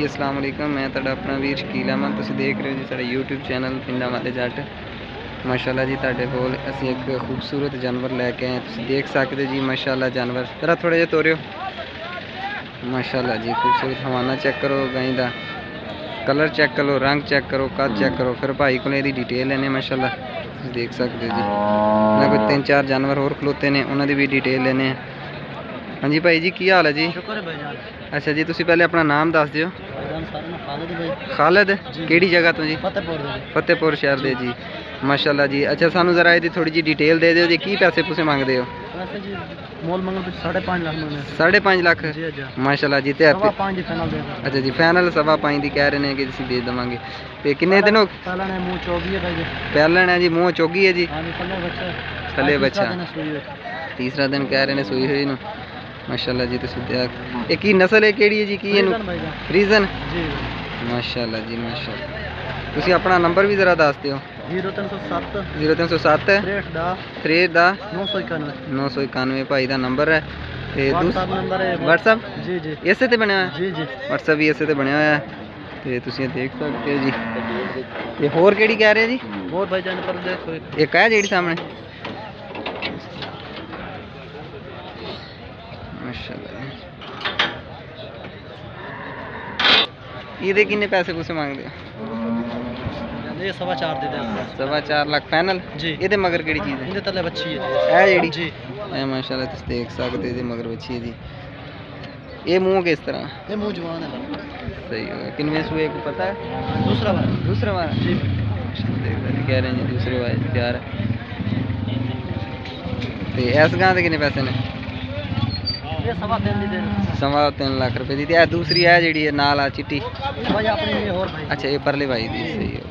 जी अस्सलाम वालेकुम, मैं तुहाडा अपना वीर शकील अहमद। तुसीं देख रहे हो जी साडा यूट्यूब चैनल पिंडां वाले जट। माशाअल्लाह जी तुहाडे कोल असीं एक खूबसूरत जानवर लैके आए। तुसीं देख सकदे जी माशाअल्लाह जानवर जरा थोड़ा जिहा तोरियो। माशाअल्लाह जी खूबसूरत हवाना चेक करो, गाई दा कलर चेक करो, रंग चेक करो, कद चेक करो। फिर भाई को इहदी डिटेल लैने। माशाअल्लाह तुसीं देख सकदे हो जी। ना कोई 3-4 जानवर होर खलोते ने, उन्हां दी भी डिटेल लैने। हाँ जी भाई जी, की हाल है जी? शुक्र है भाईजान। अच्छा जी, तुसीं पहले अपना नाम दस दिओ। भाईजान सारा नाम खालिद भाई। खालिद जी। केड़ी जगह तो जी? फतेहपुर दे जी। फतेहपुर शहर दे जी। माशाअल्लाह जी। अच्छा सानू जरा इहदी थोड़ी जी डिटेल दे दिओ जी, की पैसे पूसे मंगदे हो? वैसे जी मोल मंगल पे 5.5 लाख मंगने। 5.5 लाख? जी जी। माशाअल्लाह जी। ते 5.5 दी फाइनल दे दो। अच्छा जी, फाइनल 5.5 दी कह रहे हैं कि ਅਸੀਂ ਦੇ ਦੇਵਾਂਗੇ। ਤੇ ਕਿੰਨੇ ਦਿਨ ਹੋ? पहला ने मुंह चौगी है भाई जी। ਪਹਿਲਣ है जी, मूँह चौगी है जी। हां जी, पल्ले बच्चा। थले बच्चा। दिन सुई हुई। तीसरा दिन कह रहे हैं सोई हुई ਨੂੰ। माशाअल्लाह जी। ਤੁਸੀਂ ਇਹ ਕੀ ਨਸਲ ਹੈ, ਕਿਹੜੀ ਹੈ ਜੀ? ਕੀ ਇਹਨੂੰ ਰੀਜ਼ਨ? जी। माशाअल्लाह जी माशाअल्लाह। ਤੁਸੀਂ ਆਪਣਾ ਨੰਬਰ ਵੀ ਜ਼ਰਾ ਦੱਸ ਦਿਓ। 0307 0307 63 ਦਾ 991 991 ਭਾਈ ਦਾ ਨੰਬਰ ਹੈ। ਤੇ WhatsApp ਨੰਬਰ ਹੈ। WhatsApp जी जी। ਇਸੇ ਤੇ ਬਣਿਆ ਹੋਇਆ? जी जी। WhatsApp ਵੀ ਇਸੇ ਤੇ ਬਣਿਆ ਹੋਇਆ ਹੈ। ਤੇ ਤੁਸੀਂ ਇਹ ਦੇਖ ਸਕਦੇ ਹੋ ਜੀ। ਤੇ ਹੋਰ ਕਿਹੜੀ ਕਹਿ ਰਹੇ ਜੀ? और भाईजान पर देखो ਇੱਕ ਹੈ ਜਿਹੜੀ ਸਾਹਮਣੇ। माशाअल्लाह। ਇਹਦੇ ਕਿੰਨੇ ਪੈਸੇ ਪੂਸੇ ਮੰਗਦੇ ਹੋ? ये 4.5 दे दे। 4.5 लाख फाइनल जी। ਇਹਦੇ ਮਗਰ ਕਿਹੜੀ ਚੀਜ਼ ਹੈ? इनके तले बच्ची है ਇਹ ਜਿਹੜੀ जी। ਇਹ ਮਾਸ਼ਾਅल्लाह ਤੁਸੀਂ ਦੇਖ ਸਕਦੇ ਇਹਦੇ ਮਗਰ ਬੱਚੀ ਹੈ ਜੀ। ਇਹ ਮੂੰਹ किस तरह? ये मुंह जवान है। सही होगा। किनवें सूए को पता है? दूसरा बार। दूसरा बार जी। कह रहे हैं जी दूसरे बार तैयार है। तो इस गां के कितने पैसे ने? ये 3.5 दी दे। 3.5 लाख रुपए दी। ते दूसरी है जी नाल आ चिट्टी? भाई अपनी ये और भाई। अच्छा ये परले भाई दी। सही है।